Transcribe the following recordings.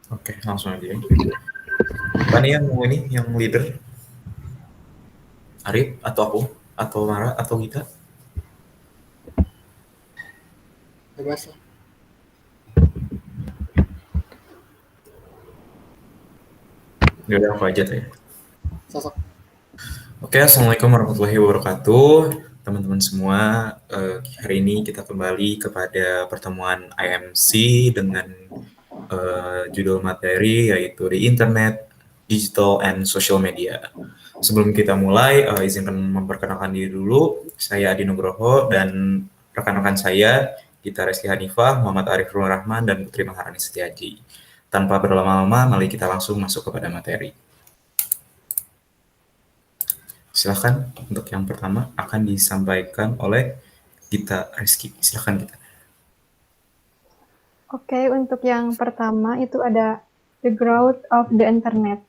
Oke, langsung aja. Siapa nih yang leader? Arif atau aku? Atau Mara atau Gita? Bebas lah. Udah aku aja tuh ya. Sosok. Oke, Assalamualaikum warahmatullahi wabarakatuh. Teman-teman semua, hari ini kita kembali kepada pertemuan IMC dengan judul materi yaitu di Internet, Digital, and Social Media. Sebelum kita mulai, izinkan memperkenalkan diri dulu. Saya Adi Nugroho dan rekan-rekan saya, Gita Reski Hanifah, Muhammad Arif Rahman, dan Putri Maharani Setiaji. Tanpa berlama-lama, mari kita langsung masuk kepada materi. Silahkan untuk yang pertama akan disampaikan oleh Gita Reski. Silahkan Gita. Oke, untuk yang pertama itu ada the growth of the internet.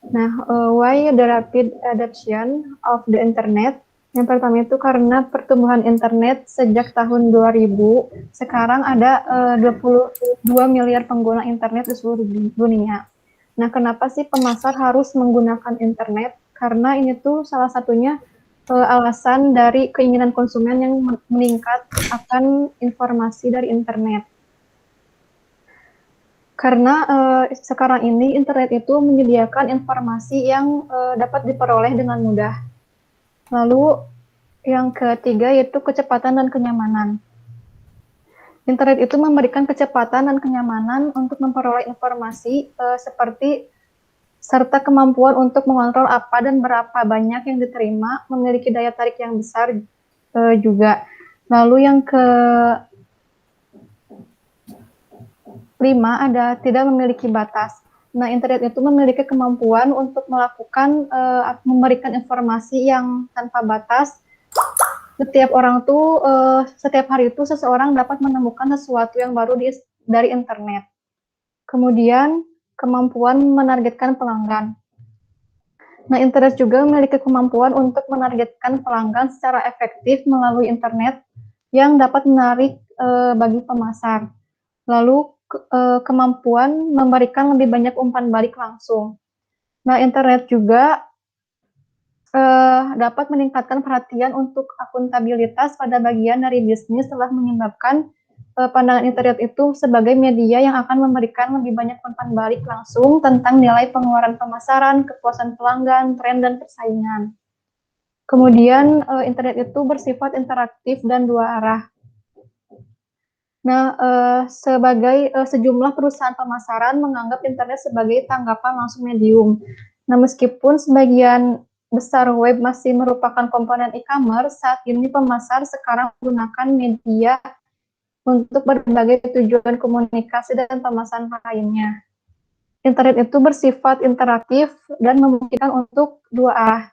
Nah, why the rapid adoption of the internet? Yang pertama itu karena pertumbuhan internet sejak tahun 2000, sekarang ada 22 miliar pengguna internet di seluruh dunia. Nah, kenapa sih pemasar harus menggunakan internet? Karena ini tuh salah satunya alasan dari keinginan konsumen yang meningkat akan informasi dari internet. Karena sekarang ini internet itu menyediakan informasi yang dapat diperoleh dengan mudah. Lalu yang ketiga yaitu kecepatan dan kenyamanan. Internet itu memberikan kecepatan dan kenyamanan untuk memperoleh informasi seperti serta kemampuan untuk mengontrol apa dan berapa banyak yang diterima, memiliki daya tarik yang besar juga. Lalu yang kelima ada tidak memiliki batas. Nah, internet itu memiliki kemampuan untuk melakukan memberikan informasi yang tanpa batas. Setiap orang tuh setiap hari itu seseorang dapat menemukan sesuatu yang baru dari internet. Kemudian kemampuan menargetkan pelanggan. Nah, internet juga memiliki kemampuan untuk menargetkan pelanggan secara efektif melalui internet yang dapat menarik bagi pemasar. Lalu kemampuan memberikan lebih banyak umpan balik langsung. Nah, internet juga dapat meningkatkan perhatian untuk akuntabilitas pada bagian dari bisnis telah menyebabkan pandangan internet itu sebagai media yang akan memberikan lebih banyak umpan balik langsung tentang nilai pengeluaran pemasaran, kepuasan pelanggan, tren, dan persaingan. Kemudian internet itu bersifat interaktif dan dua arah. Nah, sejumlah perusahaan pemasaran menganggap internet sebagai tanggapan langsung medium. Nah, meskipun sebagian besar web masih merupakan komponen e-commerce, saat ini pemasar sekarang menggunakan media untuk berbagai tujuan komunikasi dan pemasaran lainnya. Internet itu bersifat interaktif dan memungkinkan untuk dua arah.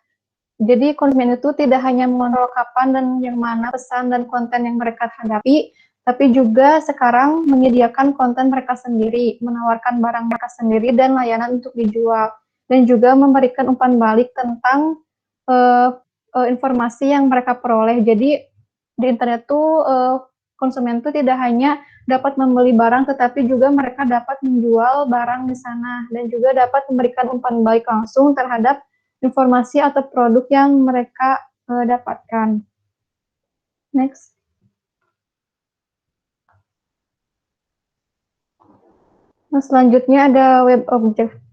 Jadi konsumen itu tidak hanya mengontrol kapan dan yang mana pesan dan konten yang mereka hadapi, tapi juga sekarang menyediakan konten mereka sendiri, menawarkan barang mereka sendiri dan layanan untuk dijual, dan juga memberikan umpan balik tentang informasi yang mereka peroleh. Jadi di internet tuh konsumen tuh tidak hanya dapat membeli barang, tetapi juga mereka dapat menjual barang di sana dan juga dapat memberikan umpan balik langsung terhadap informasi atau produk yang mereka dapatkan. Next. Nah, selanjutnya ada web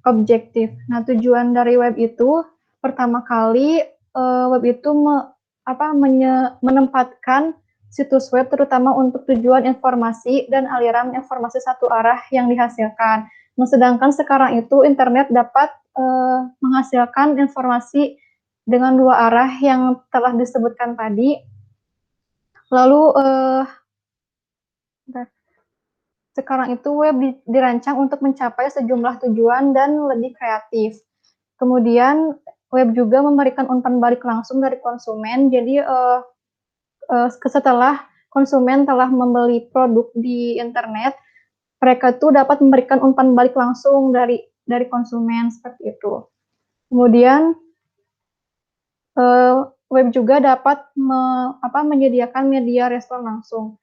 objektif. Nah, tujuan dari web itu pertama kali web itu menempatkan situs web terutama untuk tujuan informasi dan aliran informasi satu arah yang dihasilkan. Nah, sedangkan sekarang itu internet dapat menghasilkan informasi dengan dua arah yang telah disebutkan tadi. Lalu sekarang itu web dirancang untuk mencapai sejumlah tujuan dan lebih kreatif. Kemudian web juga memberikan umpan balik langsung dari konsumen. Jadi setelah konsumen telah membeli produk di internet, mereka tuh dapat memberikan umpan balik langsung dari konsumen seperti itu. Kemudian web juga dapat menyediakan media respon langsung.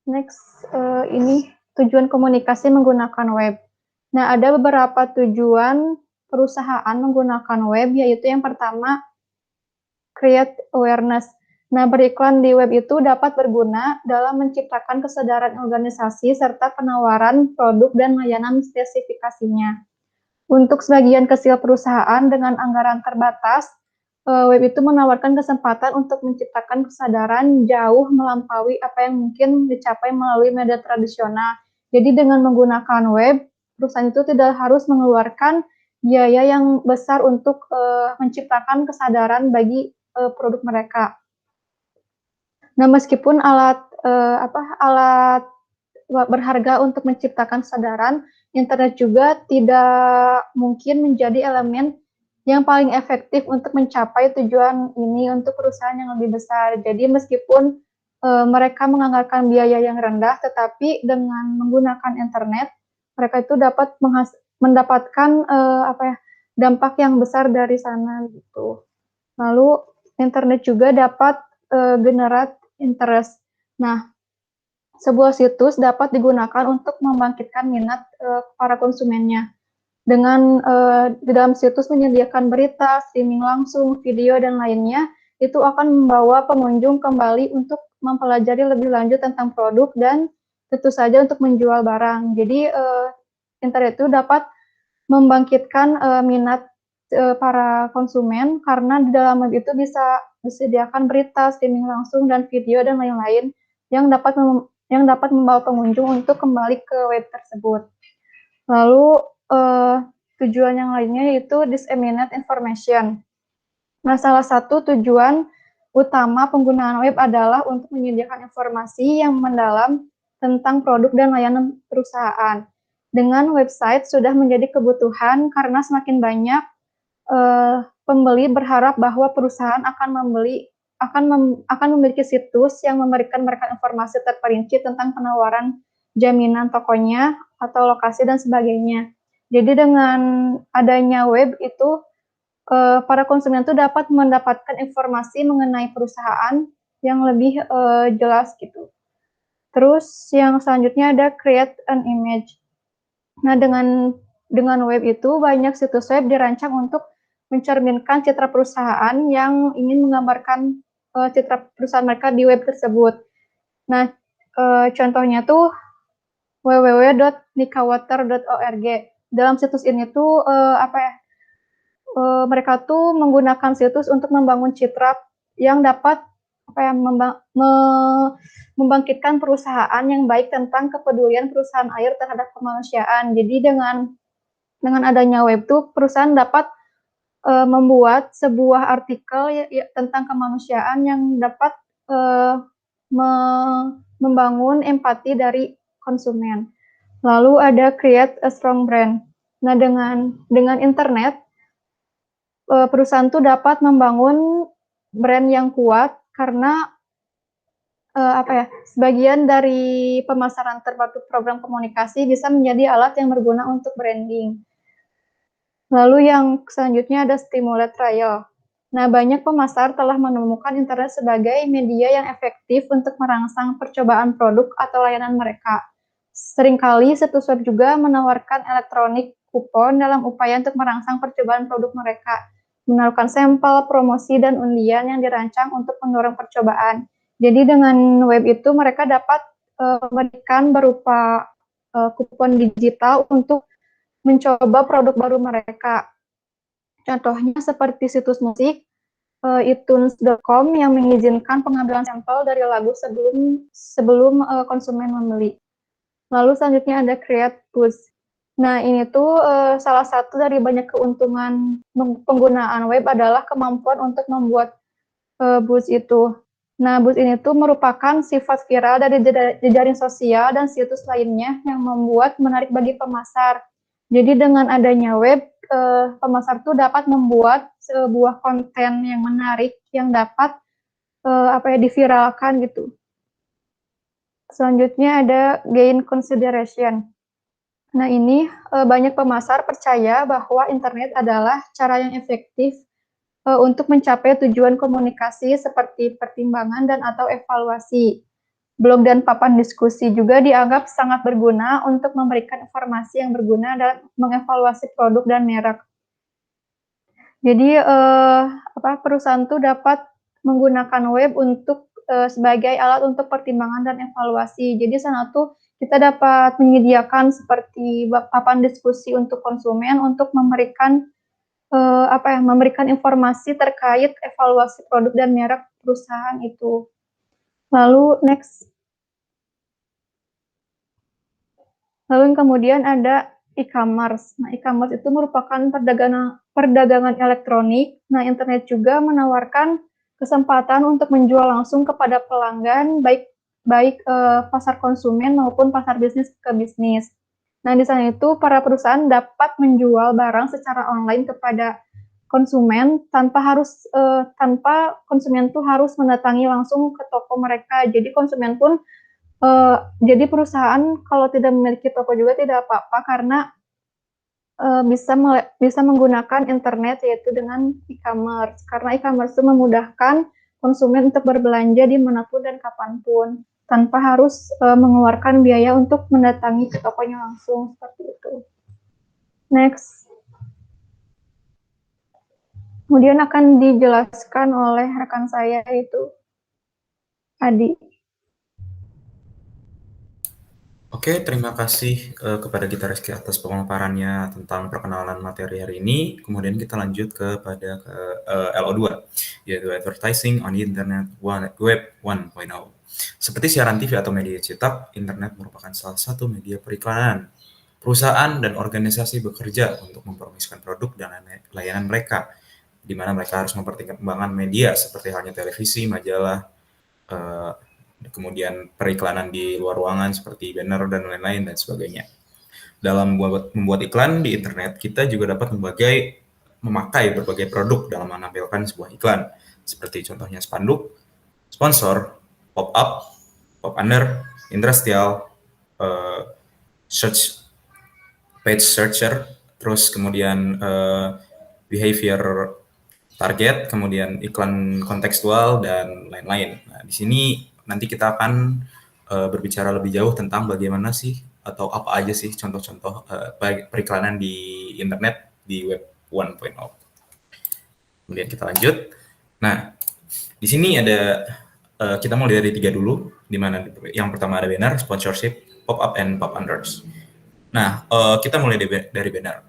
Next, ini tujuan komunikasi menggunakan web. Nah, ada beberapa tujuan perusahaan menggunakan web, yaitu yang pertama, create awareness. Nah, beriklan di web itu dapat berguna dalam menciptakan kesadaran organisasi serta penawaran produk dan layanan spesifikasinya. Untuk sebagian kecil perusahaan dengan anggaran terbatas, web itu menawarkan kesempatan untuk menciptakan kesadaran jauh melampaui apa yang mungkin dicapai melalui media tradisional. Jadi dengan menggunakan web, perusahaan itu tidak harus mengeluarkan biaya yang besar untuk menciptakan kesadaran bagi produk mereka. Nah, meskipun alat berharga untuk menciptakan kesadaran, internet juga tidak mungkin menjadi elemen yang paling efektif untuk mencapai tujuan ini untuk perusahaan yang lebih besar. Jadi meskipun mereka menganggarkan biaya yang rendah, tetapi dengan menggunakan internet, mereka itu dapat mendapatkan dampak yang besar dari sana gitu. Lalu internet juga dapat generate interest. Nah, sebuah situs dapat digunakan untuk membangkitkan minat para konsumennya. Dengan di dalam situs menyediakan berita, streaming langsung, video, dan lainnya, itu akan membawa pengunjung kembali untuk mempelajari lebih lanjut tentang produk dan tentu saja untuk menjual barang. Jadi internet itu dapat membangkitkan minat para konsumen karena di dalam web itu bisa disediakan berita, streaming langsung, dan video, dan lain-lain yang dapat membawa pengunjung untuk kembali ke web tersebut. Lalu tujuan yang lainnya yaitu disseminate information. Nah, salah satu tujuan utama penggunaan web adalah untuk menyediakan informasi yang mendalam tentang produk dan layanan perusahaan. Dengan website sudah menjadi kebutuhan karena semakin banyak pembeli berharap bahwa perusahaan akan memiliki situs yang memberikan mereka informasi terperinci tentang penawaran jaminan tokonya atau lokasi dan sebagainya. Jadi dengan adanya web itu para konsumen itu dapat mendapatkan informasi mengenai perusahaan yang lebih jelas gitu. Terus yang selanjutnya ada create an image. Nah, dengan web itu banyak situs web dirancang untuk mencerminkan citra perusahaan yang ingin menggambarkan citra perusahaan mereka di web tersebut. Nah, contohnya tuh www.nikawater.org. Dalam situs ini tuh mereka tuh menggunakan situs untuk membangun citra yang dapat membangkitkan perusahaan yang baik tentang kepedulian perusahaan air terhadap kemanusiaan. Jadi dengan adanya web tuh perusahaan dapat membuat sebuah artikel tentang kemanusiaan yang dapat membangun empati dari konsumen. Lalu ada create a strong brand. Nah, dengan internet perusahaan itu dapat membangun brand yang kuat karena sebagian dari pemasaran terpadu program komunikasi bisa menjadi alat yang berguna untuk branding. Lalu yang selanjutnya ada stimulate trial. Nah, banyak pemasar telah menemukan internet sebagai media yang efektif untuk merangsang percobaan produk atau layanan mereka. Seringkali situs web juga menawarkan elektronik kupon dalam upaya untuk merangsang percobaan produk mereka, menawarkan sampel, promosi, dan undian yang dirancang untuk mendorong percobaan. Jadi dengan web itu mereka dapat memberikan berupa kupon digital untuk mencoba produk baru mereka. Contohnya seperti situs musik, iTunes.com yang mengizinkan pengambilan sampel dari lagu sebelum konsumen membeli. Lalu selanjutnya ada create buzz. Nah, ini tuh salah satu dari banyak keuntungan penggunaan web adalah kemampuan untuk membuat buzz itu. Nah, buzz ini tuh merupakan sifat viral dari jejaring sosial dan situs lainnya yang membuat menarik bagi pemasar. Jadi dengan adanya web, pemasar tuh dapat membuat sebuah konten yang menarik yang dapat diviralkan gitu. Selanjutnya ada gain consideration. Nah, ini banyak pemasar percaya bahwa internet adalah cara yang efektif untuk mencapai tujuan komunikasi seperti pertimbangan dan atau evaluasi. Blog dan papan diskusi juga dianggap sangat berguna untuk memberikan informasi yang berguna dan mengevaluasi produk dan merek. Jadi perusahaan tuh dapat menggunakan web untuk sebagai alat untuk pertimbangan dan evaluasi. Jadi sana tuh kita dapat menyediakan seperti papan diskusi untuk konsumen untuk memberikan memberikan informasi terkait evaluasi produk dan merek perusahaan itu. Lalu next. Lalu kemudian ada e-commerce. Nah, e-commerce itu merupakan perdagangan elektronik. Nah, internet juga menawarkan kesempatan untuk menjual langsung kepada pelanggan, baik pasar konsumen maupun pasar bisnis ke bisnis. Nah, di sana itu para perusahaan dapat menjual barang secara online kepada konsumen tanpa konsumen tuh harus mendatangi langsung ke toko mereka. Jadi konsumen pun jadi perusahaan kalau tidak memiliki toko juga tidak apa-apa karena bisa menggunakan internet yaitu dengan e-commerce. Karena e-commerce itu memudahkan konsumen untuk berbelanja dimanapun dan kapanpun tanpa harus mengeluarkan biaya untuk mendatangi ke tokonya langsung seperti itu. Next. Kemudian akan dijelaskan oleh rekan saya yaitu Adi. Oke, terima kasih kepada Gita Rizky atas pemaparannya tentang perkenalan materi hari ini. Kemudian kita lanjut kepada LO2, yaitu Advertising on the Internet Web 1.0. Seperti siaran TV atau media cetak, internet merupakan salah satu media periklanan. Perusahaan dan organisasi bekerja untuk mempromosikan produk dan layanan mereka, di mana mereka harus mempertimbangkan media seperti halnya televisi, majalah, kemudian periklanan di luar ruangan seperti banner dan lain-lain dan sebagainya. Dalam membuat iklan di internet, kita juga dapat memakai berbagai produk dalam menampilkan sebuah iklan, seperti contohnya spanduk, sponsor, pop-up, pop-under, industrial, search page searcher, terus kemudian behavior target, kemudian iklan kontekstual dan lain-lain. Nah, di sini nanti kita akan berbicara lebih jauh tentang bagaimana sih atau apa aja sih contoh-contoh periklanan di internet di web 1.0. Kemudian kita lanjut. Nah, di sini ada kita mulai dari 3 dulu, di mana yang pertama ada banner, sponsorship, pop-up, and pop-unders. Nah, kita mulai dari banner.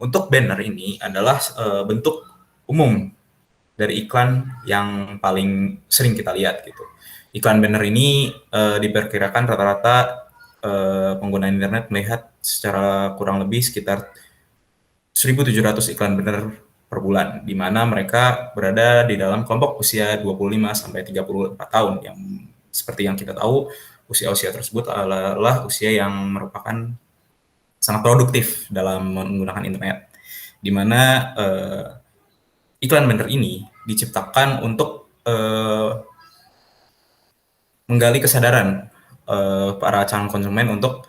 Untuk banner ini adalah bentuk umum dari iklan yang paling sering kita lihat gitu. Iklan banner ini diperkirakan rata-rata pengguna internet melihat secara kurang lebih sekitar 1.700 iklan banner per bulan, di mana mereka berada di dalam kelompok usia 25 sampai 34 tahun yang seperti yang kita tahu usia-usia tersebut adalah usia yang merupakan sangat produktif dalam menggunakan internet, di mana iklan banner ini diciptakan untuk menggali kesadaran para calon konsumen untuk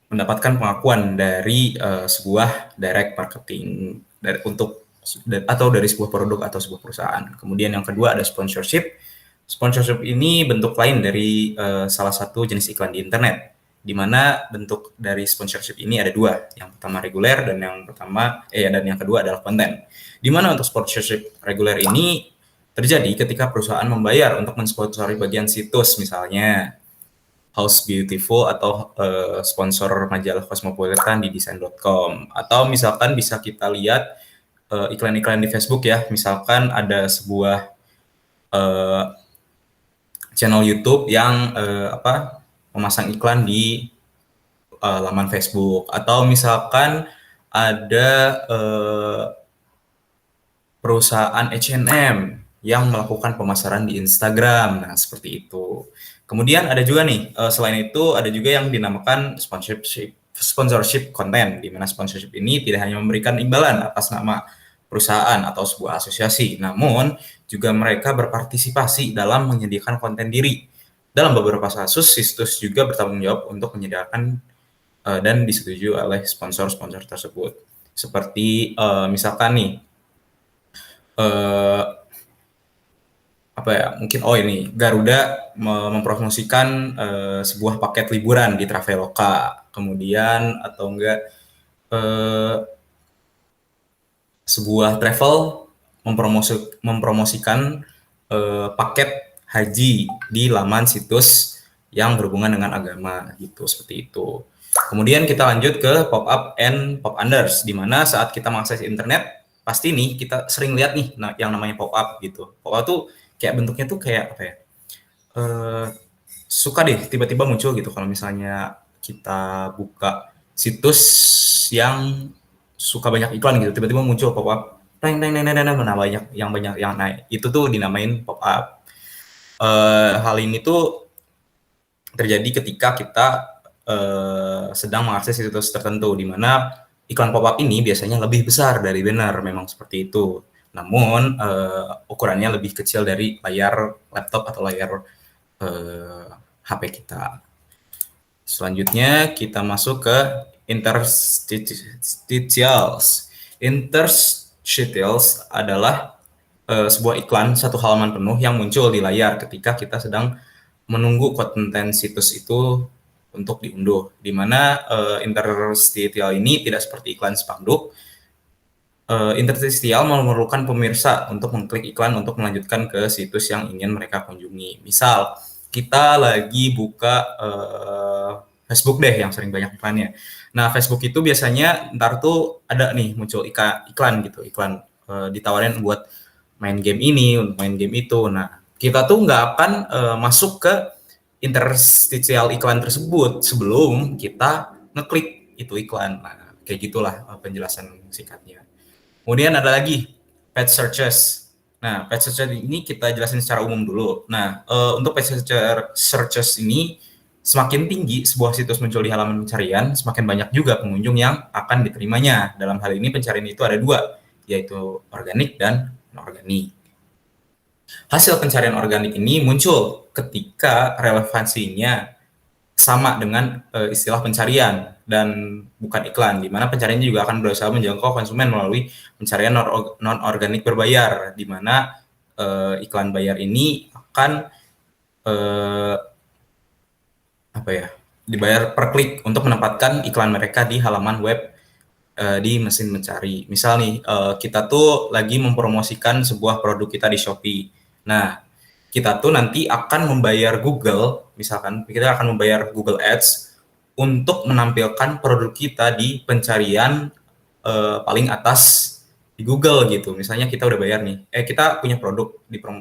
mendapatkan pengakuan dari sebuah direct marketing dari sebuah produk atau sebuah perusahaan. Kemudian yang kedua ada sponsorship. Sponsorship ini bentuk lain dari salah satu jenis iklan di internet, di mana bentuk dari sponsorship ini ada dua. Yang pertama reguler dan yang kedua adalah konten. Di mana untuk sponsorship reguler ini terjadi ketika perusahaan membayar untuk mensponsori bagian situs, misalnya House Beautiful atau sponsor majalah Cosmopolitan di design.com, atau misalkan bisa kita lihat iklan-iklan di Facebook ya, misalkan ada sebuah channel YouTube yang memasang iklan di laman Facebook, atau misalkan ada perusahaan H&M yang melakukan pemasaran di Instagram. Nah, seperti itu. Kemudian ada juga nih, selain itu ada juga yang dinamakan sponsorship konten, di mana sponsorship ini tidak hanya memberikan imbalan atas nama perusahaan atau sebuah asosiasi, namun juga mereka berpartisipasi dalam menyediakan konten diri. Dalam beberapa kasus, situs juga bertanggung jawab untuk menyediakan dan disetujui oleh sponsor-sponsor tersebut. Seperti misalkan nih, apa ya, mungkin ini Garuda mempromosikan sebuah paket liburan di Traveloka, kemudian atau enggak sebuah travel mempromosikan paket haji di laman situs yang berhubungan dengan agama gitu, seperti itu. Kemudian kita lanjut ke pop-up and pop-unders, di mana saat kita mengakses internet pasti nih kita sering lihat nih yang namanya pop-up gitu. Pop-up tuh kayak bentuknya tuh kayak apa ya? Suka deh tiba-tiba muncul gitu kalau misalnya kita buka situs yang suka banyak iklan gitu, tiba-tiba muncul pop-up, mana banyak yang naik. Itu tuh dinamain pop-up. Hal ini tuh terjadi ketika kita sedang mengakses situs tertentu, di mana iklan pop-up ini biasanya lebih besar dari banner, memang seperti itu. Namun ukurannya lebih kecil dari layar laptop atau layar HP kita. Selanjutnya kita masuk ke interstitials. Interstitials adalah sebuah iklan satu halaman penuh yang muncul di layar ketika kita sedang menunggu konten situs itu untuk diunduh, di mana interstitial ini tidak seperti iklan spanduk. Interstitial memerlukan pemirsa untuk mengklik iklan untuk melanjutkan ke situs yang ingin mereka kunjungi. Misal, kita lagi buka Facebook deh yang sering banyak iklannya. Nah, Facebook itu biasanya ntar tuh ada nih muncul iklan gitu, iklan ditawarin buat main game ini, main game itu. Nah, kita tuh nggak akan masuk ke interstitial iklan tersebut sebelum kita ngeklik itu iklan. Nah, kayak gitulah penjelasan singkatnya. Kemudian ada lagi page searches. Nah, page searches ini kita jelasin secara umum dulu. Nah, untuk page searches ini semakin tinggi sebuah situs muncul di halaman pencarian, semakin banyak juga pengunjung yang akan diterimanya. Dalam hal ini pencarian itu ada dua, yaitu organik dan non-organik. Hasil pencarian organik ini muncul ketika relevansinya sama dengan istilah pencarian dan bukan iklan, di mana pencariannya juga akan berusaha menjangkau konsumen melalui pencarian non-organik berbayar, di mana iklan bayar ini akan dibayar per klik untuk menempatkan iklan mereka di halaman web di mesin mencari. Misal nih, kita tuh lagi mempromosikan sebuah produk kita di Shopee. Nah, kita tuh nanti akan membayar Google, misalkan kita akan membayar Google Ads untuk menampilkan produk kita di pencarian paling atas di Google gitu. Misalnya kita udah bayar nih, kita punya produk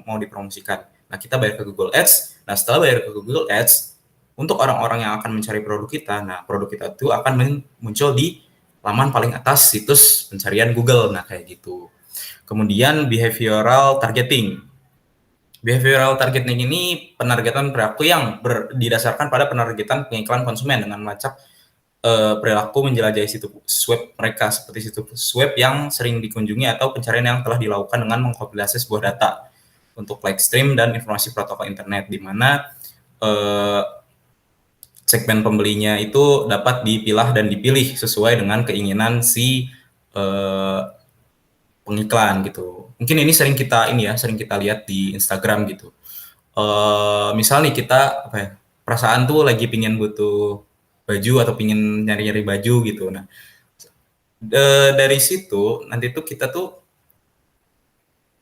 mau dipromosikan. Nah, kita bayar ke Google Ads. Nah, setelah bayar ke Google Ads, untuk orang-orang yang akan mencari produk kita, nah produk kita tuh akan muncul di laman paling atas situs pencarian Google. Nah, kayak gitu. Kemudian behavioral targeting. Behavioral targeting ini penargetan perilaku yang didasarkan pada penargetan pengiklan konsumen dengan melacak perilaku menjelajahi situs web mereka, seperti situs web yang sering dikunjungi atau pencarian yang telah dilakukan dengan mengkompilasi sebuah data untuk live stream dan informasi protokol internet, di mana segmen pembelinya itu dapat dipilah dan dipilih sesuai dengan keinginan si pengiklan gitu. Mungkin ini sering kita lihat di Instagram gitu. Misal nih kita perasaan tuh lagi pingin butuh baju atau pingin nyari-nyari baju gitu. Nah, dari situ nanti tuh kita tuh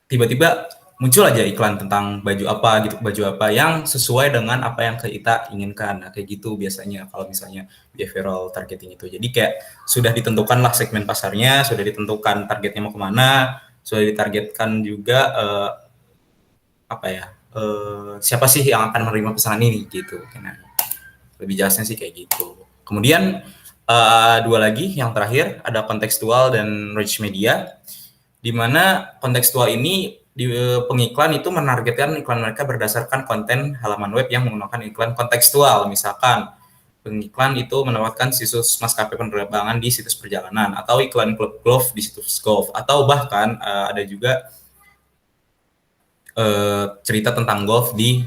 tiba-tiba muncul aja iklan tentang baju apa yang sesuai dengan apa yang kita inginkan. Nah, kayak gitu biasanya kalau misalnya behavioral targeting itu. Jadi kayak sudah ditentukan lah segmen pasarnya, sudah ditentukan targetnya mau kemana, sudah ditargetkan juga siapa sih yang akan menerima pesanan ini gitu. Nah, lebih jelasnya sih kayak gitu. Kemudian dua lagi yang terakhir ada kontekstual dan rich media, di mana kontekstual ini di pengiklan itu menargetkan iklan mereka berdasarkan konten halaman web yang menggunakan iklan kontekstual. Misalkan pengiklan itu menawarkan situs maskapai penerbangan di situs perjalanan, atau iklan klub golf di situs golf, atau bahkan ada juga cerita tentang golf di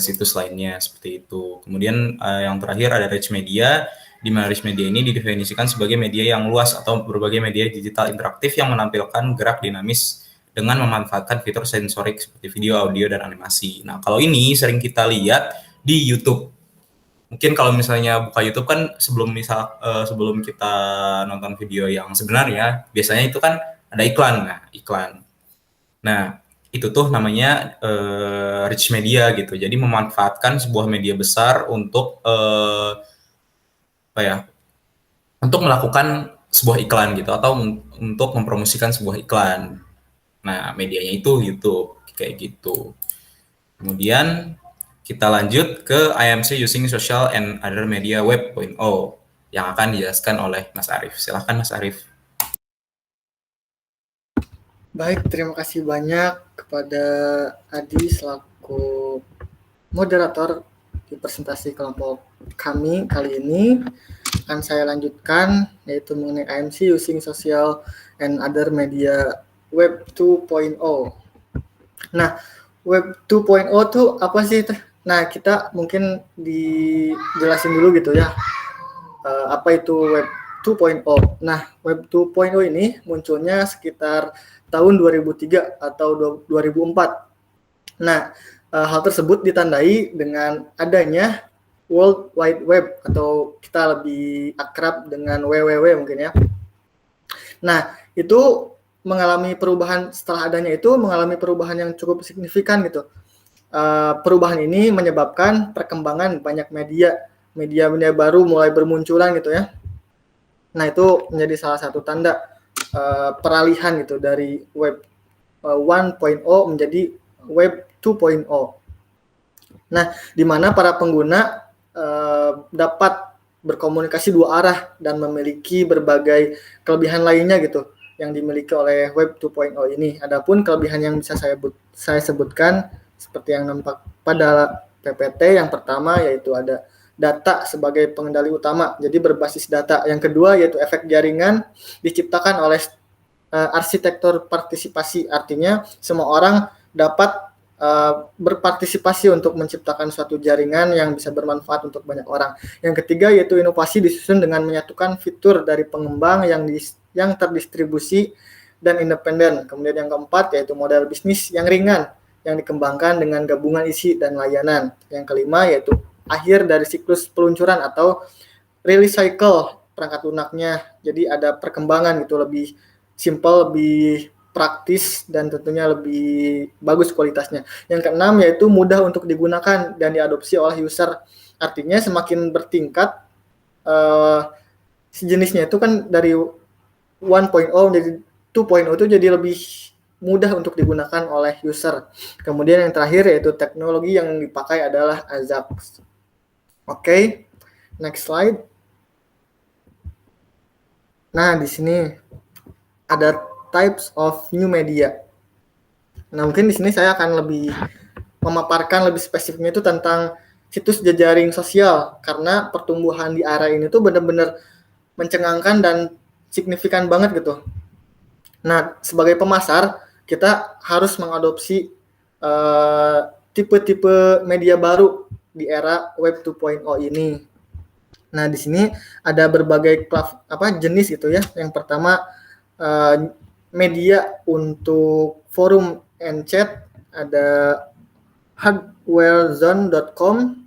situs lainnya, seperti itu. Kemudian yang terakhir ada rich media, di mana rich media ini didefinisikan sebagai media yang luas atau berbagai media digital interaktif yang menampilkan gerak dinamis dengan memanfaatkan fitur sensorik seperti video, audio, dan animasi. Nah, kalau ini sering kita lihat di YouTube. Mungkin kalau misalnya buka YouTube kan sebelum kita nonton video yang sebenarnya, biasanya itu kan ada iklan. Nah, iklan. Nah, itu tuh namanya rich media gitu. Jadi memanfaatkan sebuah media besar untuk apa ya? Untuk melakukan sebuah iklan gitu atau untuk mempromosikan sebuah iklan. Nah, medianya itu YouTube kayak gitu. Kemudian kita lanjut ke IMC using social and other media web 0.0 yang akan dijelaskan oleh Mas Arif. Silahkan Mas Arif. Baik, terima kasih banyak kepada Adi selaku moderator di presentasi kelompok kami kali ini. Akan saya lanjutkan yaitu mengenai IMC using social and other media web 2.0. Nah, web 2.0 itu apa sih? Nah, kita mungkin dijelasin dulu gitu ya. Apa itu web 2.0? Nah, web 2.0 ini munculnya sekitar tahun 2003 atau 2004. Nah, hal tersebut ditandai dengan adanya World Wide Web atau kita lebih akrab dengan WWW mungkin ya. Nah, itu mengalami perubahan setelah adanya itu mengalami perubahan yang cukup signifikan gitu. Perubahan ini menyebabkan perkembangan banyak media baru mulai bermunculan gitu ya. Nah, itu menjadi salah satu tanda peralihan gitu dari web 1.0 menjadi web 2.0. Nah, di mana para pengguna dapat berkomunikasi dua arah dan memiliki berbagai kelebihan lainnya gitu yang dimiliki oleh web 2.0 ini. Adapun kelebihan yang bisa saya sebutkan seperti yang nampak pada PPT, yang pertama yaitu ada data sebagai pengendali utama, jadi berbasis data. Yang kedua yaitu efek jaringan diciptakan oleh arsitektur partisipasi, artinya semua orang dapat berpartisipasi untuk menciptakan suatu jaringan yang bisa bermanfaat untuk banyak orang. Yang ketiga yaitu inovasi disusun dengan menyatukan fitur dari pengembang yang terdistribusi dan independen. Kemudian yang keempat yaitu model bisnis yang ringan yang dikembangkan dengan gabungan isi dan layanan. Yang kelima yaitu akhir dari siklus peluncuran atau release cycle perangkat lunaknya. Jadi ada perkembangan gitu, lebih simple, lebih praktis, dan tentunya lebih bagus kualitasnya. Yang keenam yaitu mudah untuk digunakan dan diadopsi oleh user. Artinya semakin bertingkat sejenisnya itu kan dari 1.0 menjadi 2.0 itu jadi lebih mudah untuk digunakan oleh user. Kemudian yang terakhir yaitu teknologi yang dipakai adalah Ajax. Oke, next slide. Nah, di sini ada types of new media. Nah, mungkin di sini saya akan lebih memaparkan lebih spesifiknya itu tentang situs jejaring sosial, karena pertumbuhan di area ini tuh benar-benar mencengangkan dan signifikan banget gitu. Nah, sebagai pemasar, kita harus mengadopsi tipe-tipe media baru di era web 2.0 ini. Nah, di sini ada berbagai jenis gitu ya. Yang pertama media untuk forum and chat, ada hardwarezone.com,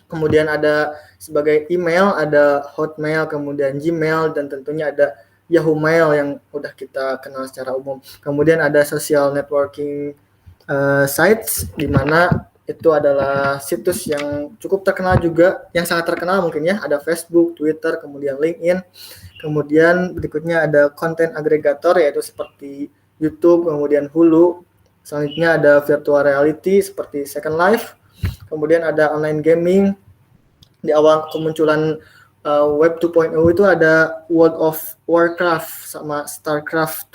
kemudian ada sebagai email, ada Hotmail, kemudian Gmail, dan tentunya ada Yahoo Mail yang udah kita kenal secara umum. Kemudian ada social networking sites, di mana itu adalah situs yang cukup terkenal juga, yang sangat terkenal mungkin ya, ada Facebook, Twitter, kemudian LinkedIn. Kemudian berikutnya ada content agregator, yaitu seperti YouTube, kemudian Hulu. Selanjutnya ada virtual reality seperti Second Life. Kemudian ada online gaming. Di awal kemunculan Web 2.0 itu ada World of Warcraft sama StarCraft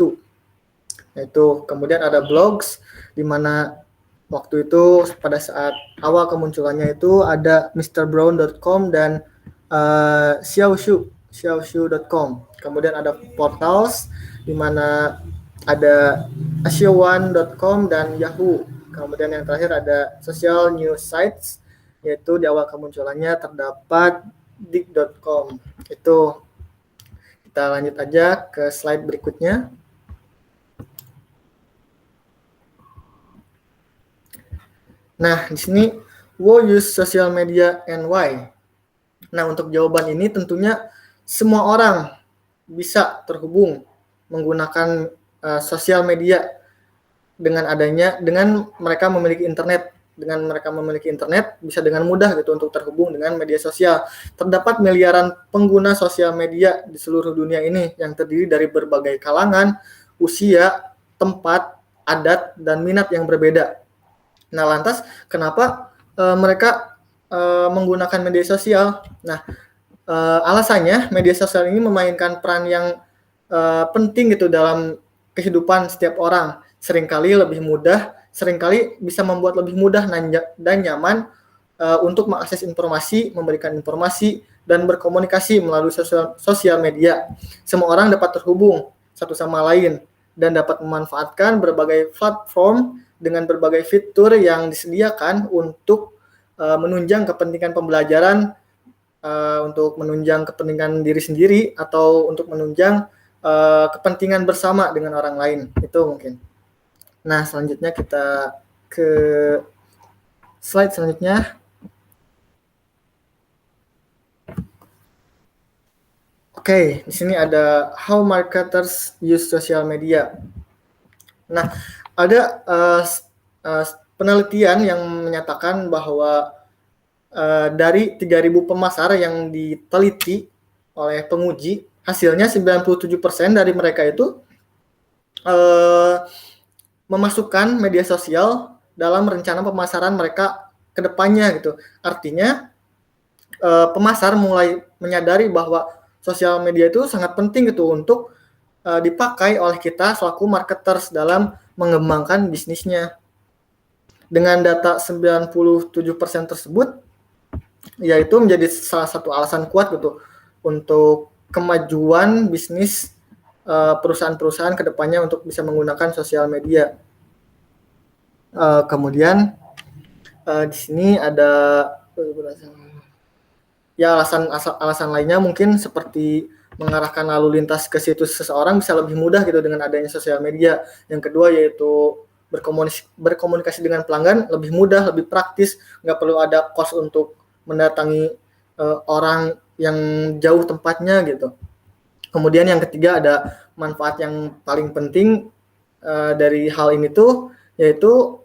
2. Itu kemudian ada blogs, di mana waktu itu pada saat awal kemunculannya itu ada MrBrown.com dan Xiaoshu.com. Kemudian ada portals, di mana ada Asia1.com dan Yahoo. Kemudian yang terakhir ada social news sites, yaitu di awal kemunculannya terdapat dig.com. Itu kita lanjut aja ke slide berikutnya. Nah, di sini who use social media and why? Nah, untuk jawaban ini tentunya semua orang bisa terhubung menggunakan sosial media dengan mereka memiliki internet. Dengan mereka memiliki internet, bisa dengan mudah gitu untuk terhubung dengan media sosial. Terdapat miliaran pengguna sosial media di seluruh dunia ini yang terdiri dari berbagai kalangan, usia, tempat, adat, dan minat yang berbeda. Nah, lantas kenapa mereka menggunakan media sosial? Nah, alasannya media sosial ini memainkan peran yang penting gitu dalam kehidupan setiap orang. Seringkali bisa membuat lebih mudah dan nyaman untuk mengakses informasi, memberikan informasi, dan berkomunikasi melalui sosial media. Semua orang dapat terhubung satu sama lain dan dapat memanfaatkan berbagai platform dengan berbagai fitur yang disediakan untuk menunjang kepentingan pembelajaran, untuk menunjang kepentingan diri sendiri, atau untuk menunjang kepentingan bersama dengan orang lain. Itu mungkin. Nah, selanjutnya kita ke slide selanjutnya. Oke, di sini ada how marketers use social media. Nah, ada penelitian yang menyatakan bahwa dari 3.000 pemasar yang diteliti oleh penguji, hasilnya 97% dari mereka itu memasukkan media sosial dalam rencana pemasaran mereka ke depannya gitu. Artinya pemasar mulai menyadari bahwa sosial media itu sangat penting gitu untuk dipakai oleh kita selaku marketers dalam mengembangkan bisnisnya. Dengan data 97% tersebut, yaitu menjadi salah satu alasan kuat gitu untuk kemajuan bisnis perusahaan-perusahaan ke depannya untuk bisa menggunakan sosial media. Kemudian di sini ada ya alasan lainnya mungkin seperti mengarahkan lalu lintas ke situs seseorang bisa lebih mudah gitu dengan adanya sosial media. Yang kedua yaitu berkomunikasi dengan pelanggan lebih mudah, lebih praktis, nggak perlu ada cost untuk mendatangi orang yang jauh tempatnya gitu. Kemudian yang ketiga ada manfaat yang paling penting dari hal ini tuh yaitu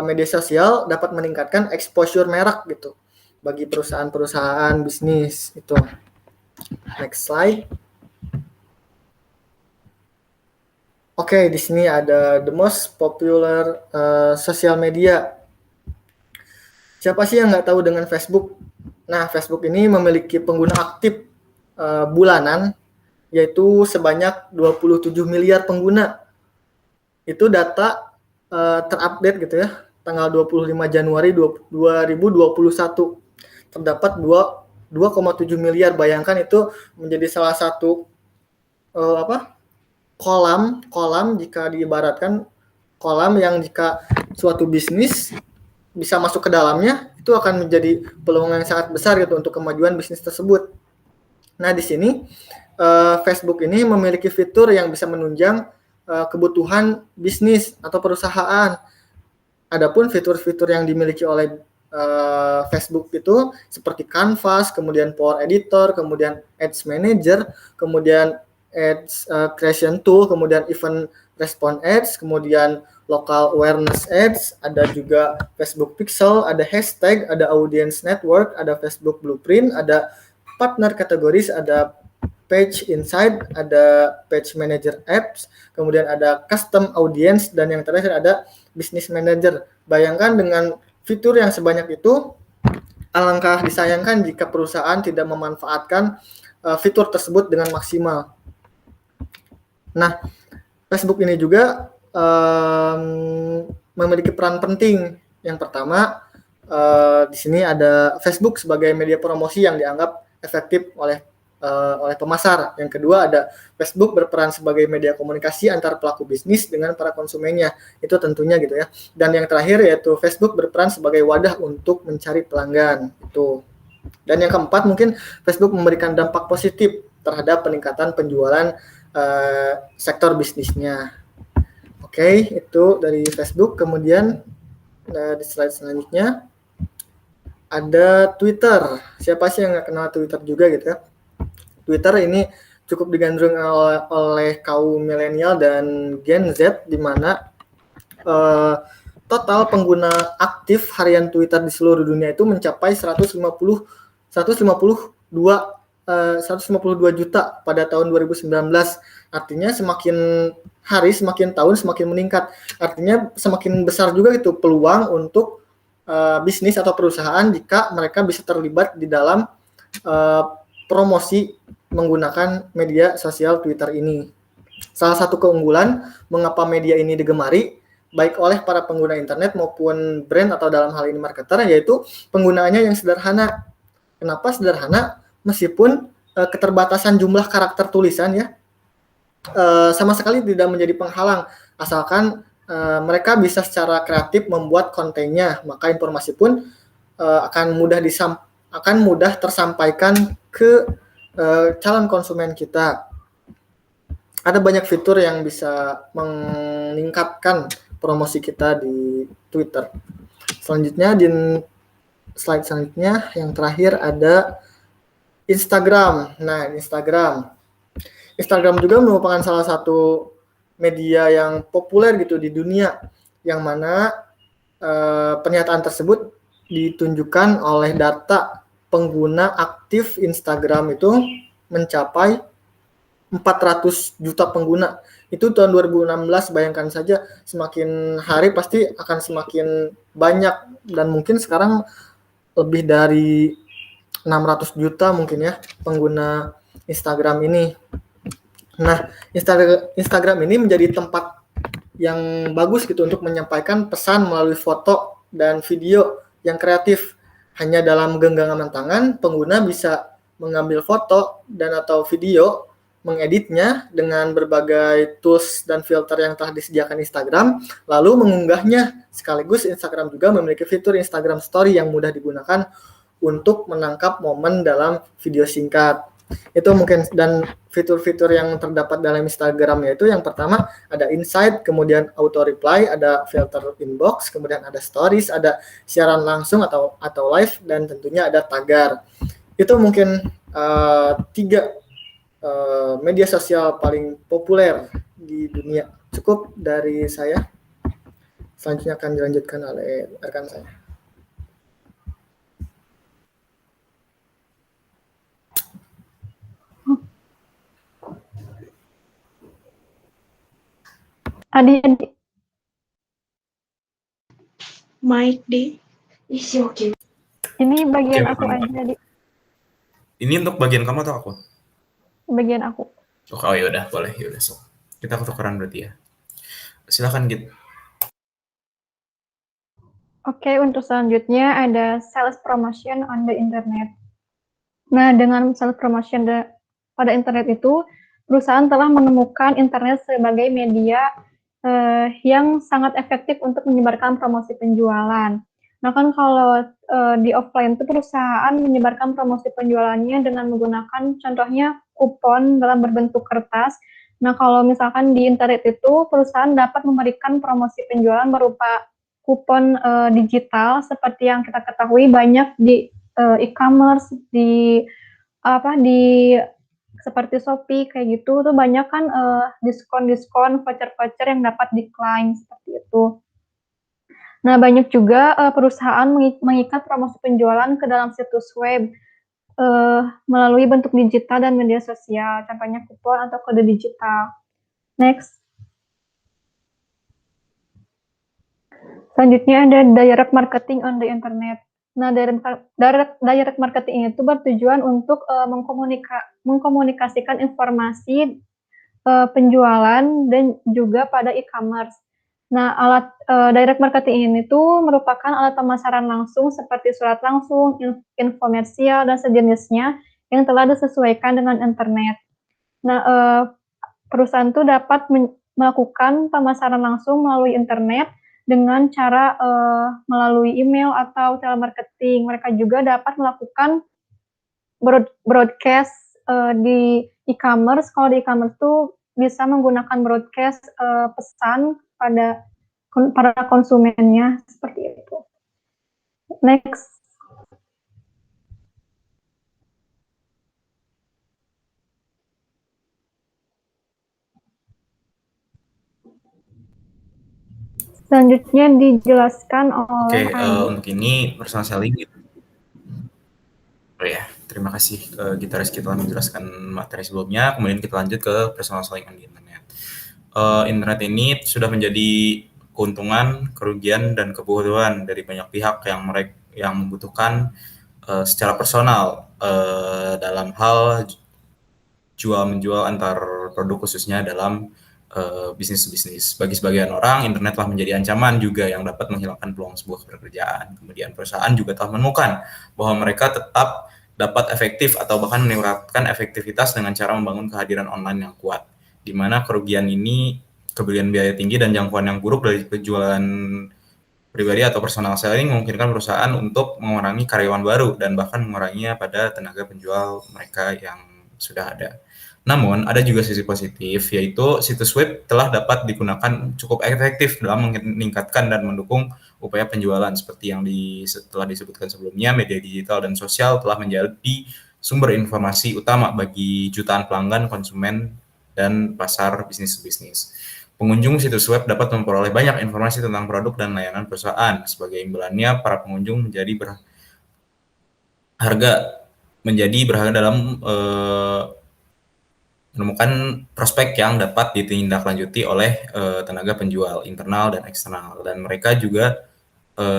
media sosial dapat meningkatkan exposure merek gitu bagi perusahaan-perusahaan bisnis itu. Next slide. Oke, di sini ada the most popular social media. Siapa sih yang nggak tahu dengan Facebook? Nah, Facebook ini memiliki pengguna aktif bulanan yaitu sebanyak 27 miliar pengguna. Itu data terupdate gitu ya, tanggal 25 Januari 2021. Terdapat 2,7 miliar. Bayangkan itu menjadi salah satu kolam jika diibaratkan kolam yang jika suatu bisnis bisa masuk ke dalamnya, itu akan menjadi peluang yang sangat besar gitu untuk kemajuan bisnis tersebut. Nah, di sini Facebook ini memiliki fitur yang bisa menunjang kebutuhan bisnis atau perusahaan. Adapun fitur-fitur yang dimiliki oleh Facebook itu seperti Canvas, kemudian Power Editor, kemudian Ads Manager, kemudian Ads Creation Tool, kemudian Event Response Ads, kemudian Local Awareness Ads, ada juga Facebook Pixel, ada Hashtag, ada Audience Network, ada Facebook Blueprint, ada Partner Categories, ada Page Insight, ada Page Manager Apps, kemudian ada Custom Audience, dan yang terakhir ada Business Manager. Bayangkan dengan fitur yang sebanyak itu, alangkah disayangkan jika perusahaan tidak memanfaatkan fitur tersebut dengan maksimal. Nah, Facebook ini juga memiliki peran penting. Yang pertama, di sini ada Facebook sebagai media promosi yang dianggap efektif oleh pemasar. Yang kedua ada Facebook berperan sebagai media komunikasi antar pelaku bisnis dengan para konsumennya. Itu tentunya gitu ya. Dan yang terakhir yaitu Facebook berperan sebagai wadah untuk mencari pelanggan. Itu. Dan yang keempat mungkin Facebook memberikan dampak positif terhadap peningkatan penjualan sektor bisnisnya. Oke, itu dari Facebook. Kemudian Nah, di slide selanjutnya ada Twitter. Siapa sih yang nggak kenal Twitter juga gitu ya? Twitter ini cukup digandrungi oleh kaum milenial dan Gen Z, di mana total pengguna aktif harian Twitter di seluruh dunia itu mencapai 152 juta pada tahun 2019. Artinya semakin hari, semakin tahun, semakin meningkat. Artinya semakin besar juga itu peluang untuk bisnis atau perusahaan jika mereka bisa terlibat di dalam promosi menggunakan media sosial Twitter ini. Salah satu keunggulan mengapa media ini digemari baik oleh para pengguna internet maupun brand atau dalam hal ini marketer, yaitu penggunaannya yang sederhana. Kenapa sederhana? Meskipun keterbatasan jumlah karakter tulisan ya sama sekali tidak menjadi penghalang, asalkan mereka bisa secara kreatif membuat kontennya, maka informasi pun akan mudah tersampaikan ke calon konsumen kita. Ada banyak fitur yang bisa meningkatkan promosi kita di Twitter. Selanjutnya di slide selanjutnya yang terakhir ada Instagram. Nah, Instagram juga merupakan salah satu media yang populer gitu di dunia, yang mana pernyataan tersebut ditunjukkan oleh data pengguna aktif Instagram itu mencapai 400 juta pengguna. Itu tahun 2016, bayangkan saja semakin hari pasti akan semakin banyak, dan mungkin sekarang lebih dari 600 juta mungkin ya pengguna Instagram ini. Nah, Instagram ini menjadi tempat yang bagus gitu untuk menyampaikan pesan melalui foto dan video yang kreatif. Hanya dalam genggaman tangan, pengguna bisa mengambil foto dan atau video, mengeditnya dengan berbagai tools dan filter yang telah disediakan Instagram, lalu mengunggahnya. Sekaligus Instagram juga memiliki fitur Instagram Story yang mudah digunakan untuk menangkap momen dalam video singkat. Itu mungkin, dan fitur-fitur yang terdapat dalam Instagram yaitu yang pertama ada Insight, kemudian auto reply, ada filter inbox, kemudian ada stories, ada siaran langsung atau live, dan tentunya ada tagar. Itu mungkin 3 media sosial paling populer di dunia. Cukup dari saya. Selanjutnya akan dilanjutkan oleh rekan saya. Adi. Mic di. Isi oke. Ini bagian Oke, aku Bang. aja, Di. Ini untuk bagian kamu atau aku? Bagian aku. Oh ya udah, boleh. Ya udah, so. Kita tukeran berarti ya. Silakan Git. Oke, untuk selanjutnya ada sales promotion on the internet. Nah, dengan sales promotion pada internet itu, perusahaan telah menemukan internet sebagai media yang sangat efektif untuk menyebarkan promosi penjualan. Nah, kan kalau di offline itu perusahaan menyebarkan promosi penjualannya dengan menggunakan contohnya kupon dalam berbentuk kertas. Nah, kalau misalkan di internet itu perusahaan dapat memberikan promosi penjualan berupa kupon digital seperti yang kita ketahui banyak di e-commerce, di seperti Shopee kayak gitu tuh banyak kan diskon-diskon, voucher-voucher yang dapat diklaim seperti itu. Nah, banyak juga perusahaan mengikat promosi penjualan ke dalam situs web melalui bentuk digital dan media sosial, contohnya kupon atau kode digital. Next. Selanjutnya ada direct marketing on the internet. Nah, direct marketing itu bertujuan untuk mengkomunikasikan informasi penjualan dan juga pada e-commerce. Nah, alat direct marketing ini tuh merupakan alat pemasaran langsung seperti surat langsung, infomersial, dan sejenisnya yang telah disesuaikan dengan internet. Nah, perusahaan tuh dapat melakukan pemasaran langsung melalui internet dengan cara melalui email atau telemarketing. Mereka juga dapat melakukan broadcast di e-commerce. Kalau di e-commerce tuh bisa menggunakan broadcast pesan pada para konsumennya seperti itu. Next. Selanjutnya dijelaskan oleh Oke, Andi. untuk ini personal selling. Oh ya, terima kasih Gitaris kita menjelaskan materi sebelumnya. Kemudian kita lanjut ke personal selling di internet. Internet ini sudah menjadi keuntungan, kerugian, dan kebutuhan dari banyak pihak yang membutuhkan secara personal dalam hal jual menjual antar produk, khususnya dalam bisnis to bisnis. Bagi sebagian orang, internet telah menjadi ancaman juga yang dapat menghilangkan peluang sebuah pekerjaan. Kemudian perusahaan juga telah menemukan bahwa mereka tetap dapat efektif atau bahkan meningkatkan efektivitas dengan cara membangun kehadiran online yang kuat, di mana kerugian ini kerugian biaya tinggi dan jangkauan yang buruk dari penjualan pribadi atau personal selling memungkinkan perusahaan untuk mengurangi karyawan baru dan bahkan menguranginya pada tenaga penjual mereka yang sudah ada. Namun, ada juga sisi positif, yaitu situs web telah dapat digunakan cukup efektif dalam meningkatkan dan mendukung upaya penjualan. Seperti yang telah disebutkan sebelumnya, media digital dan sosial telah menjadi sumber informasi utama bagi jutaan pelanggan, konsumen, dan pasar bisnis-bisnis. Pengunjung situs web dapat memperoleh banyak informasi tentang produk dan layanan perusahaan. Sebagai imbalannya, para pengunjung berharga dalam menemukan prospek yang dapat ditindaklanjuti oleh tenaga penjual internal dan eksternal, dan mereka juga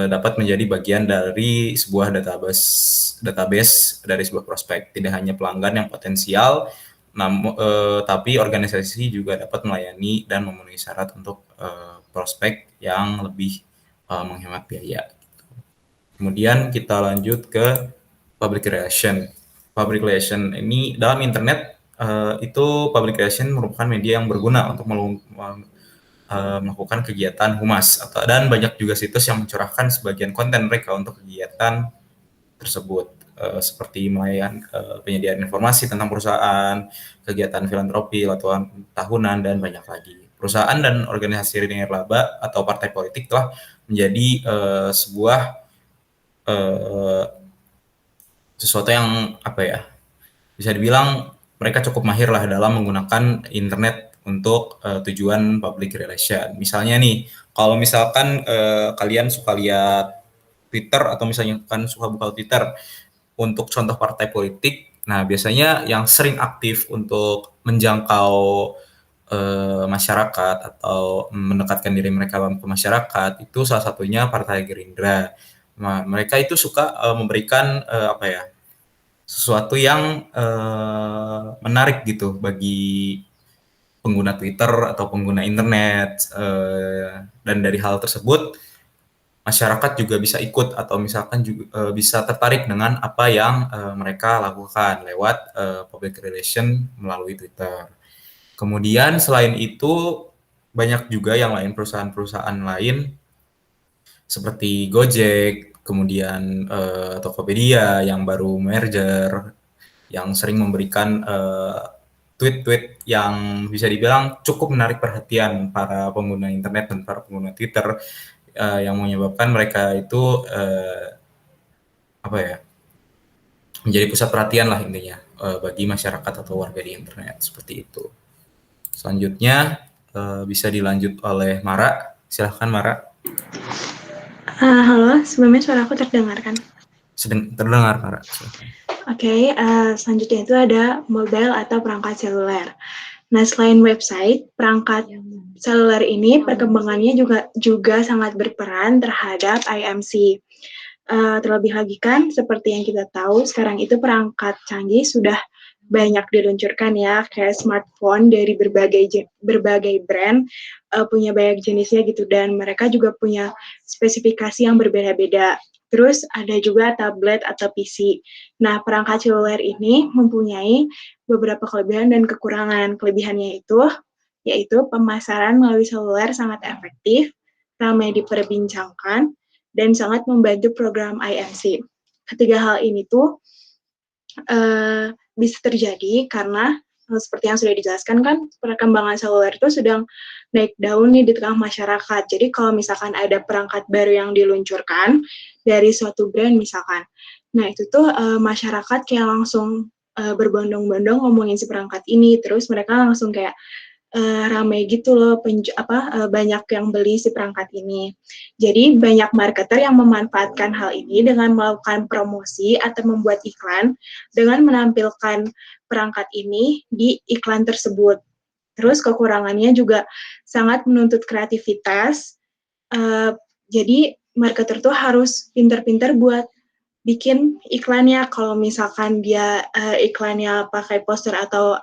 dapat menjadi bagian dari sebuah database dari sebuah prospek. Tidak hanya pelanggan yang potensial, tapi organisasi juga dapat melayani dan memenuhi syarat untuk prospek yang lebih menghemat biaya. Kemudian kita lanjut ke public relation. Public relation ini dalam internet itu public relation merupakan media yang berguna untuk melakukan kegiatan humas, dan banyak juga situs yang mencurahkan sebagian konten mereka untuk kegiatan tersebut, seperti penyediaan informasi tentang perusahaan, kegiatan filantropi, latuan tahunan, dan banyak lagi. Perusahaan dan organisasi nirlaba atau partai politik telah menjadi sebuah sesuatu yang bisa dibilang mereka cukup mahir lah dalam menggunakan internet untuk tujuan public relation. Misalnya nih, kalau misalkan kalian suka lihat Twitter atau misalnya kan suka buka Twitter untuk contoh partai politik, nah biasanya yang sering aktif untuk menjangkau masyarakat atau mendekatkan diri mereka ke masyarakat itu salah satunya Partai Gerindra. Nah, mereka itu suka memberikan sesuatu yang menarik gitu bagi pengguna Twitter atau pengguna internet, dan dari hal tersebut masyarakat juga bisa ikut atau misalkan juga bisa tertarik dengan apa yang mereka lakukan lewat public relation melalui Twitter. Kemudian selain itu banyak juga yang lain, perusahaan-perusahaan lain seperti Gojek, kemudian Tokopedia yang baru merger, yang sering memberikan tweet-tweet yang bisa dibilang cukup menarik perhatian para pengguna internet dan para pengguna Twitter, yang menyebabkan mereka itu menjadi pusat perhatian lah intinya bagi masyarakat atau warga di internet, seperti itu. Selanjutnya bisa dilanjut oleh Mara. Silahkan Mara. Halo, sebelumnya suara aku terdengarkan? Terdengar Mara. Oke, selanjutnya itu ada mobile atau perangkat seluler. Nah, selain website, perangkat seluler ini perkembangannya juga sangat berperan terhadap IMC. Terlebih lagi kan, seperti yang kita tahu, sekarang itu perangkat canggih sudah banyak diluncurkan ya, kayak smartphone dari berbagai brand, punya banyak jenisnya gitu, dan mereka juga punya spesifikasi yang berbeda-beda. Terus ada juga tablet atau PC. Nah, perangkat seluler ini mempunyai beberapa kelebihan dan kekurangan. Kelebihannya itu yaitu pemasaran melalui seluler sangat efektif, ramai diperbincangkan, dan sangat membantu program IMC. Ketiga hal ini tuh bisa terjadi karena seperti yang sudah dijelaskan kan, perkembangan seluler itu sedang naik daun nih di tengah masyarakat. Jadi kalau misalkan ada perangkat baru yang diluncurkan dari suatu brand misalkan, nah itu tuh masyarakat kayak langsung berbondong-bondong ngomongin si perangkat ini, terus mereka langsung kayak ramai gitu loh, banyak yang beli si perangkat ini. Jadi banyak marketer yang memanfaatkan hal ini dengan melakukan promosi atau membuat iklan dengan menampilkan perangkat ini di iklan tersebut. Terus kekurangannya juga sangat menuntut kreativitas. Jadi marketer tuh harus pinter-pinter buat bikin iklannya. Kalau misalkan dia iklannya pakai poster atau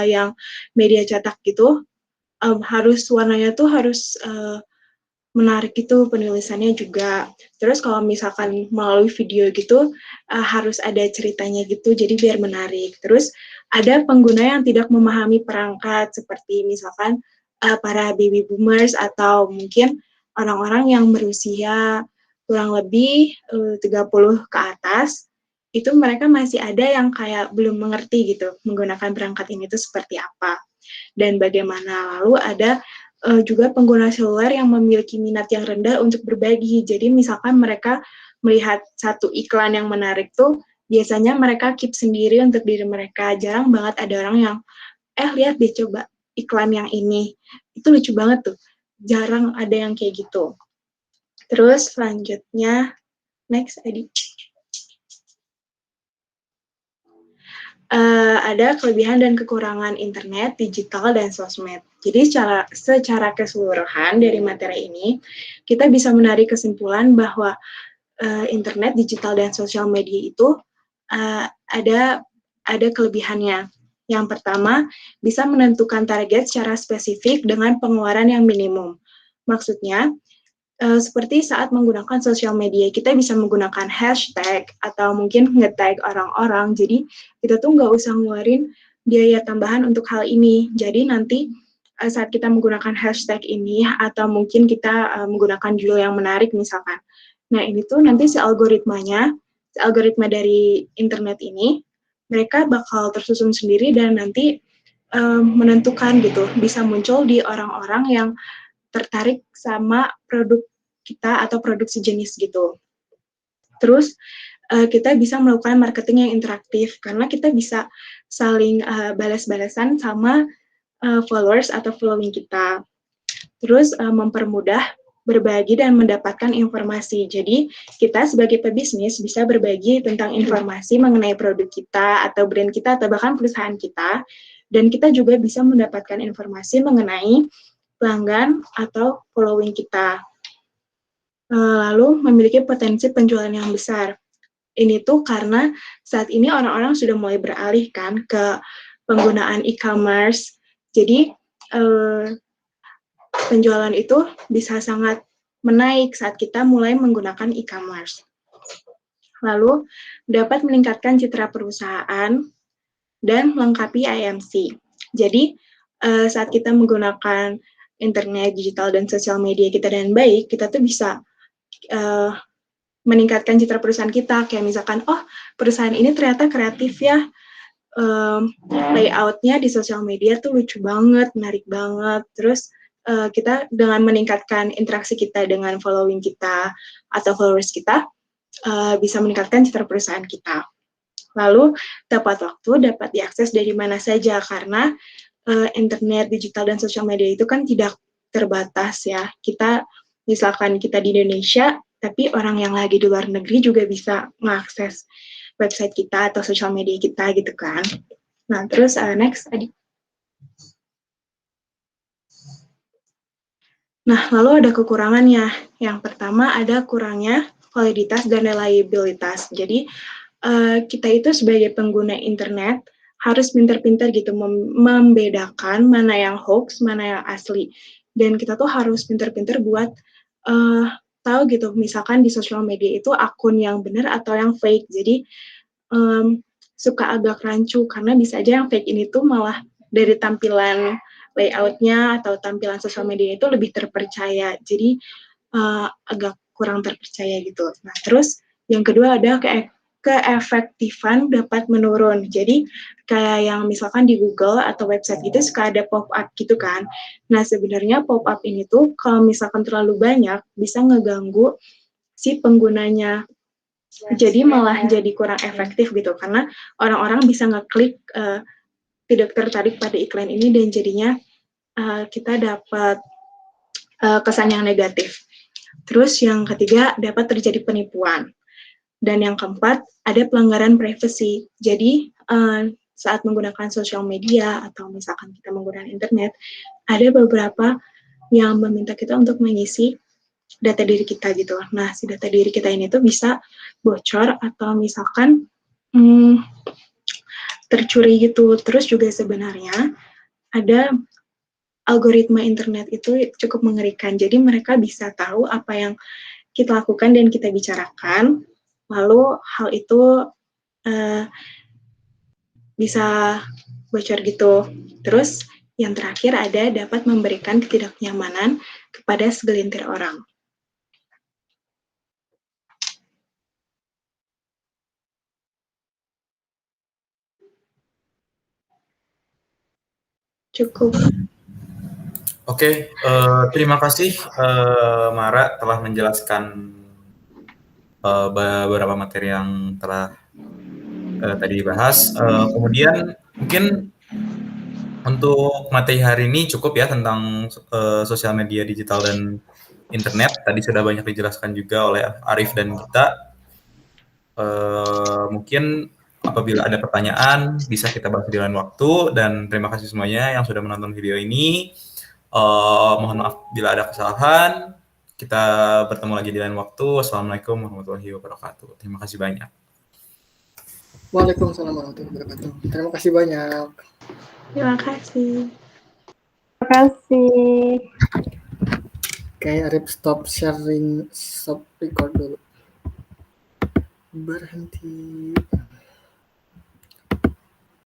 yang media cetak gitu, harus warnanya tuh harus menarik gitu, penulisannya juga. Terus kalau misalkan melalui video gitu, harus ada ceritanya gitu, jadi biar menarik. Terus ada pengguna yang tidak memahami perangkat, seperti misalkan para baby boomers atau mungkin orang-orang yang berusia kurang lebih 30 ke atas, itu mereka masih ada yang kayak belum mengerti gitu, menggunakan perangkat ini tuh seperti apa. Dan bagaimana, lalu ada juga pengguna seluler yang memiliki minat yang rendah untuk berbagi. Jadi misalkan mereka melihat satu iklan yang menarik tuh, biasanya mereka keep sendiri untuk diri mereka. Jarang banget ada orang yang, lihat deh coba iklan yang ini. Itu lucu banget tuh. Jarang ada yang kayak gitu. Terus selanjutnya, next, Adi. Ada kelebihan dan kekurangan internet, digital, dan sosmed. Jadi secara keseluruhan dari materi ini, kita bisa menarik kesimpulan bahwa internet, digital, dan sosial media itu ada kelebihannya. Yang pertama, bisa menentukan target secara spesifik dengan pengeluaran yang minimum. Maksudnya, seperti saat menggunakan sosial media, kita bisa menggunakan hashtag atau mungkin nge-tag orang-orang, jadi kita tuh nggak usah ngeluarin biaya tambahan untuk hal ini. Jadi nanti saat kita menggunakan hashtag ini, atau mungkin kita menggunakan judul yang menarik misalkan, nah ini tuh nanti si algoritma dari internet ini, mereka bakal tersusun sendiri dan nanti menentukan gitu, bisa muncul di orang-orang yang tertarik sama produk kita atau produk sejenis gitu. Terus kita bisa melakukan marketing yang interaktif karena kita bisa saling balas-balasan sama followers atau following kita. Terus mempermudah berbagi dan mendapatkan informasi. Jadi kita sebagai pebisnis bisa berbagi tentang informasi mengenai produk kita atau brand kita atau bahkan perusahaan kita, dan kita juga bisa mendapatkan informasi mengenai pelanggan atau following kita. Lalu memiliki potensi penjualan yang besar. Ini tuh karena saat ini orang-orang sudah mulai beralih kan ke penggunaan e-commerce. Jadi penjualan itu bisa sangat menaik saat kita mulai menggunakan e-commerce. Lalu dapat meningkatkan citra perusahaan dan melengkapi IMC. Jadi saat kita menggunakan internet, digital, dan sosial media kita dengan baik, kita tuh bisa meningkatkan citra perusahaan kita. Kayak misalkan, oh perusahaan ini ternyata kreatif ya, layoutnya di sosial media tuh lucu banget, menarik banget. Terus kita dengan meningkatkan interaksi kita dengan following kita atau followers kita, bisa meningkatkan citra perusahaan kita. Lalu tepat waktu dapat diakses dari mana saja karena internet, digital, dan sosial media itu kan tidak terbatas ya. Misalkan kita di Indonesia, tapi orang yang lagi di luar negeri juga bisa mengakses website kita atau sosial media kita gitu kan. Nah, terus next, Adi. Nah, lalu ada kekurangannya. Yang pertama ada kurangnya validitas dan reliabilitas. Jadi, kita itu sebagai pengguna internet harus pintar-pintar gitu membedakan mana yang hoax, mana yang asli. Dan kita tuh harus pintar-pintar buat tahu gitu, misalkan di sosial media itu akun yang benar atau yang fake. Jadi suka agak rancu karena bisa aja yang fake ini tuh malah dari tampilan layoutnya atau tampilan sosial media itu lebih terpercaya. Jadi agak kurang terpercaya gitu. Nah, terus yang kedua ada keefektifan dapat menurun. Jadi kayak yang misalkan di Google atau website gitu suka ada pop-up gitu kan. Nah sebenarnya pop-up ini tuh kalau misalkan terlalu banyak bisa ngeganggu si penggunanya. Jadi malah jadi kurang efektif gitu karena orang-orang bisa ngeklik tidak tertarik pada iklan ini dan jadinya kita dapat kesan yang negatif. Terus yang ketiga dapat terjadi penipuan. Dan yang keempat, ada pelanggaran privasi. Jadi, saat menggunakan sosial media atau misalkan kita menggunakan internet, ada beberapa yang meminta kita untuk mengisi data diri kita gitu. Nah, si data diri kita ini tuh bisa bocor atau misalkan tercuri gitu. Terus juga sebenarnya ada algoritma internet itu cukup mengerikan. Jadi mereka bisa tahu apa yang kita lakukan dan kita bicarakan, lalu hal itu bisa bocor gitu. Terus yang terakhir ada dapat memberikan ketidaknyamanan kepada segelintir orang. Cukup. Oke, terima kasih Mara telah menjelaskan beberapa materi yang telah tadi dibahas. Kemudian mungkin untuk materi hari ini cukup ya tentang sosial media digital dan internet. Tadi sudah banyak dijelaskan juga oleh Arif dan Gita. Mungkin apabila ada pertanyaan bisa kita bahas di lain waktu, dan terima kasih semuanya yang sudah menonton video ini. Mohon maaf bila ada kesalahan. Kita bertemu lagi di lain waktu. Wassalamualaikum warahmatullahi wabarakatuh. Terima kasih banyak. Waalaikumsalam warahmatullahi wabarakatuh. Terima kasih banyak. Terima kasih. Terima kasih. Oke, Arif stop sharing, stop record dulu. Berhenti.